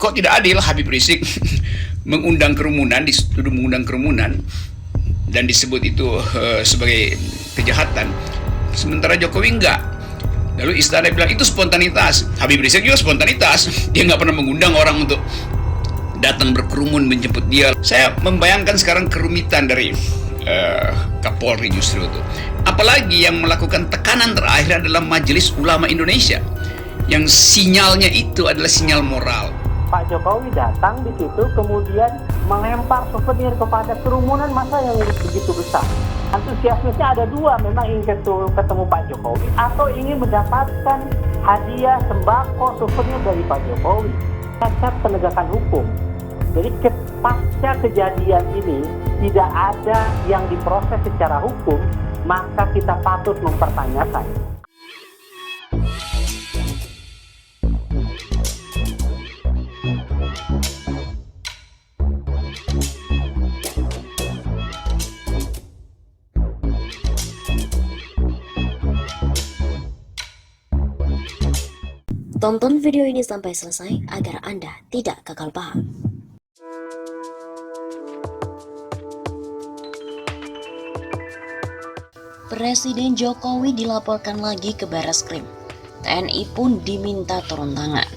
kok tidak adil Habib Rizik mengundang kerumunan, dituduh mengundang kerumunan dan disebut itu sebagai kejahatan, sementara Jokowi enggak. Lalu istana bilang itu spontanitas. Habib Rizik juga spontanitas, dia nggak pernah mengundang orang untuk datang berkerumun menjemput dia. Saya membayangkan sekarang kerumitan dari Kapolri justru itu. Apalagi yang melakukan tekanan terakhir adalah Majelis Ulama Indonesia, yang sinyalnya itu adalah sinyal moral. Pak Jokowi datang di situ kemudian melempar souvenir kepada kerumunan massa yang begitu besar. Antusiasmenya ada dua, memang ingin ketemu Pak Jokowi atau ingin mendapatkan hadiah sembako souvenir dari Pak Jokowi. Cacat penegakan hukum. Jadi pasca kejadian ini tidak ada yang diproses secara hukum, maka kita patut mempertanyakan. Tonton video ini sampai selesai agar Anda tidak gagal paham. Presiden Jokowi dilaporkan lagi ke Barreskrim. TNI pun diminta turun tangan.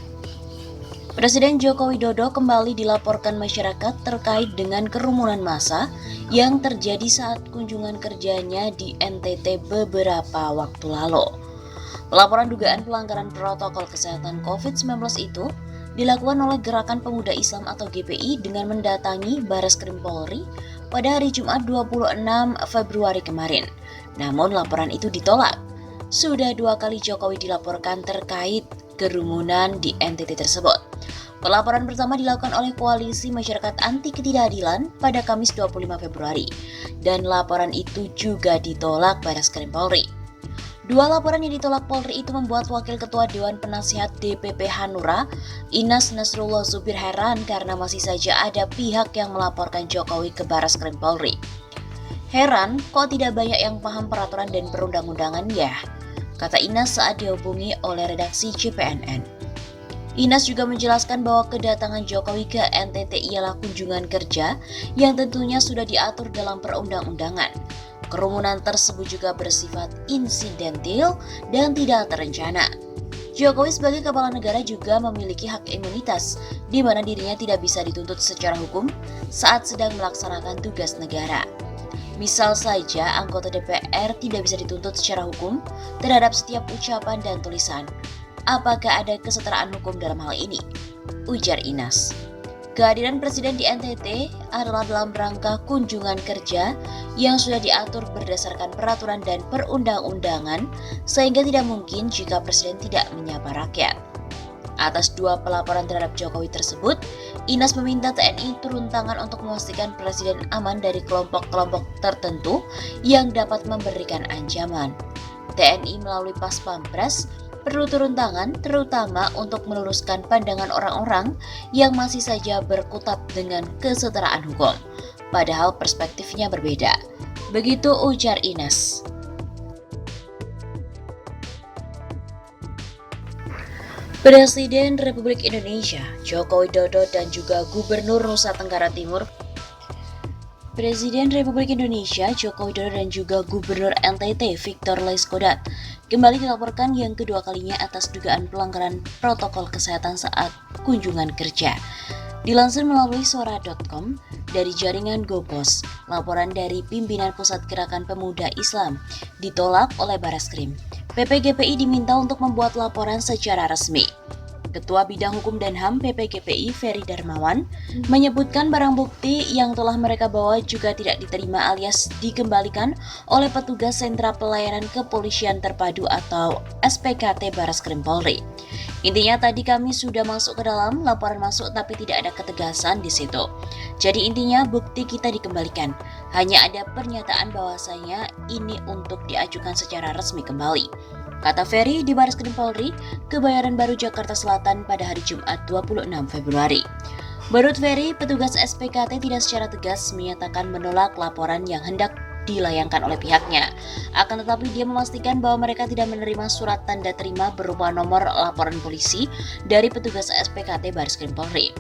Presiden Joko Widodo kembali dilaporkan masyarakat terkait dengan kerumunan massa yang terjadi saat kunjungan kerjanya di NTT beberapa waktu lalu. Pelaporan dugaan pelanggaran protokol kesehatan COVID-19 itu dilakukan oleh Gerakan Pemuda Islam atau GPI dengan mendatangi Barreskrim Polri pada hari Jumat 26 Februari kemarin. Namun laporan itu ditolak. Sudah 2 kali Jokowi dilaporkan terkait kerumunan di NTT tersebut. Pelaporan pertama dilakukan oleh Koalisi Masyarakat Anti Ketidakadilan pada Kamis 25 Februari dan laporan itu juga ditolak Barreskrim Polri. 2 laporan yang ditolak Polri itu membuat Wakil Ketua Dewan Penasihat DPP Hanura, Inas Nasrullah Zubir heran karena masih saja ada pihak yang melaporkan Jokowi ke Barreskrim Polri. Heran, kok tidak banyak yang paham peraturan dan perundang-undangan ya? Kata Inas saat dihubungi oleh redaksi CPNN. Inas juga menjelaskan bahwa kedatangan Jokowi ke NTT ialah kunjungan kerja yang tentunya sudah diatur dalam perundang-undangan. Kerumunan tersebut juga bersifat insidentil dan tidak terencana. Jokowi sebagai kepala negara juga memiliki hak imunitas, di mana dirinya tidak bisa dituntut secara hukum saat sedang melaksanakan tugas negara. Misal saja, anggota DPR tidak bisa dituntut secara hukum terhadap setiap ucapan dan tulisan. Apakah ada kesetaraan hukum dalam hal ini? Ujar Inas. Kehadiran Presiden di NTT adalah dalam rangka kunjungan kerja yang sudah diatur berdasarkan peraturan dan perundang-undangan, sehingga tidak mungkin jika Presiden tidak menyapa rakyat. Atas 2 pelaporan terhadap Jokowi tersebut, Inas meminta TNI turun tangan untuk memastikan Presiden aman dari kelompok-kelompok tertentu yang dapat memberikan ancaman. TNI melalui Pas Pampres perlu turun tangan terutama untuk meluruskan pandangan orang-orang yang masih saja berkutat dengan kesetaraan hukum, padahal perspektifnya berbeda. Begitu ujar Inas. Presiden Republik Indonesia Joko Widodo dan juga Gubernur Nusa Tenggara Timur Presiden Republik Indonesia Joko Widodo dan juga Gubernur NTT Victor Laiskodat kembali dilaporkan yang kedua kalinya atas dugaan pelanggaran protokol kesehatan saat kunjungan kerja. Dilansir melalui suara.com dari jaringan GoPos, laporan dari pimpinan Pusat Gerakan Pemuda Islam ditolak oleh Barreskrim. PPGPI diminta untuk membuat laporan secara resmi. Ketua Bidang Hukum dan HAM PPGPI Ferry Darmawan menyebutkan barang bukti yang telah mereka bawa juga tidak diterima alias dikembalikan oleh petugas Sentra Pelayanan Kepolisian Terpadu atau SPKT Barreskrim Polri. Intinya tadi kami sudah masuk ke dalam, laporan masuk tapi tidak ada ketegasan di situ. Jadi intinya bukti kita dikembalikan. Hanya ada pernyataan bahwasanya ini untuk diajukan secara resmi kembali. Kata Ferry di Barreskrim Polri, Kebayoran Baru Jakarta Selatan pada hari Jumat 26 Februari. Menurut Ferry, petugas SPKT tidak secara tegas menyatakan menolak laporan yang hendak dilayangkan oleh pihaknya. Akan tetapi dia memastikan bahwa mereka tidak menerima surat tanda terima berupa nomor laporan polisi dari petugas SPKT Bareskrim Polri.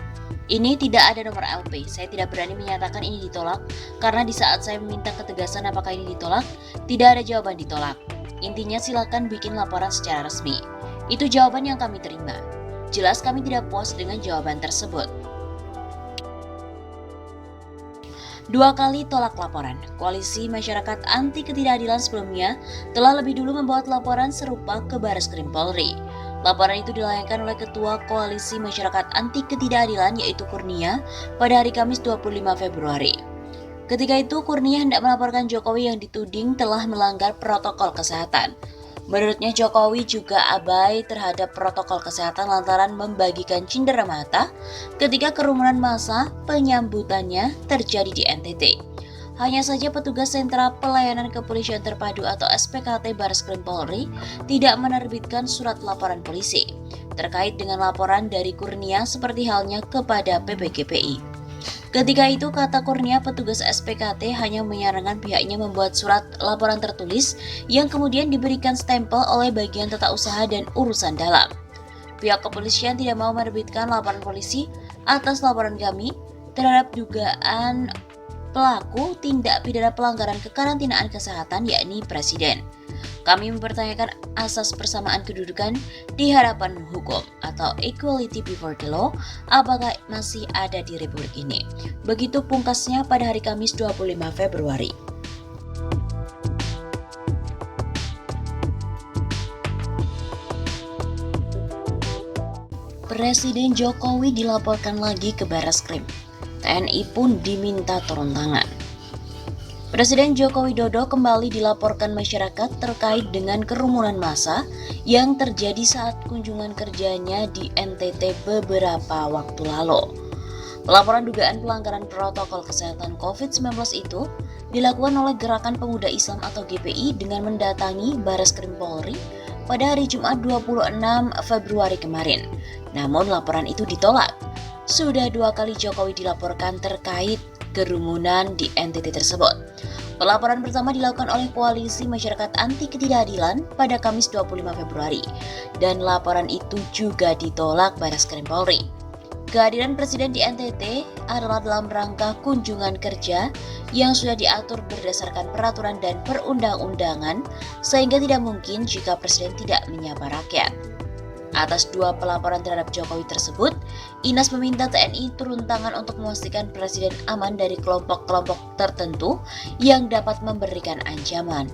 Ini tidak ada nomor LP, saya tidak berani menyatakan ini ditolak, karena di saat saya meminta ketegasan apakah ini ditolak, tidak ada jawaban ditolak. Intinya silakan bikin laporan secara resmi. Itu jawaban yang kami terima. Jelas kami tidak puas dengan jawaban tersebut. 2 kali tolak laporan. Koalisi Masyarakat Anti Ketidakadilan sebelumnya telah lebih dulu membuat laporan serupa ke Bareskrim Polri. Laporan itu dilayangkan oleh Ketua Koalisi Masyarakat Anti Ketidakadilan yaitu Kurnia pada hari Kamis 25 Februari. Ketika itu Kurnia hendak melaporkan Jokowi yang dituding telah melanggar protokol kesehatan. Menurutnya Jokowi juga abai terhadap protokol kesehatan lantaran membagikan cindera mata ketika kerumunan massa penyambutannya terjadi di NTT. Hanya saja petugas Sentra Pelayanan Kepolisian Terpadu atau SPKT Bareskrim Polri tidak menerbitkan surat laporan polisi terkait dengan laporan dari Kurnia seperti halnya kepada PPGPI. Ketika itu, kata Kurnia, petugas SPKT hanya menyarankan pihaknya membuat surat laporan tertulis yang kemudian diberikan stempel oleh bagian tata usaha dan urusan dalam. Pihak kepolisian tidak mau menerbitkan laporan polisi atas laporan kami terhadap dugaan pelaku tindak pidana pelanggaran kekarantinaan kesehatan yakni Presiden. Kami mempertanyakan asas persamaan kedudukan di hadapan hukum atau equality before the law apakah masih ada di Republik ini. Begitu pungkasnya pada hari Kamis 25 Februari. Presiden Jokowi dilaporkan lagi ke Bareskrim. TNI pun diminta turun tangan. Presiden Joko Widodo kembali dilaporkan masyarakat terkait dengan kerumunan massa yang terjadi saat kunjungan kerjanya di NTT beberapa waktu lalu. Pelaporan dugaan pelanggaran protokol kesehatan COVID-19 itu dilakukan oleh Gerakan Pemuda Islam atau GPI dengan mendatangi Bareskrim Polri pada hari Jumat 26 Februari kemarin. Namun laporan itu ditolak. Sudah 2 kali Jokowi dilaporkan terkait kerumunan di NTT tersebut. Pelaporan pertama dilakukan oleh Koalisi Masyarakat Anti Ketidakadilan pada Kamis 25 Februari dan laporan itu juga ditolak Bareskrim Polri. Kehadiran Presiden di NTT adalah dalam rangka kunjungan kerja yang sudah diatur berdasarkan peraturan dan perundang-undangan sehingga tidak mungkin jika Presiden tidak menyapa rakyat. Atas 2 pelaporan terhadap Jokowi tersebut, Inas meminta TNI turun tangan untuk memastikan Presiden aman dari kelompok-kelompok tertentu yang dapat memberikan ancaman.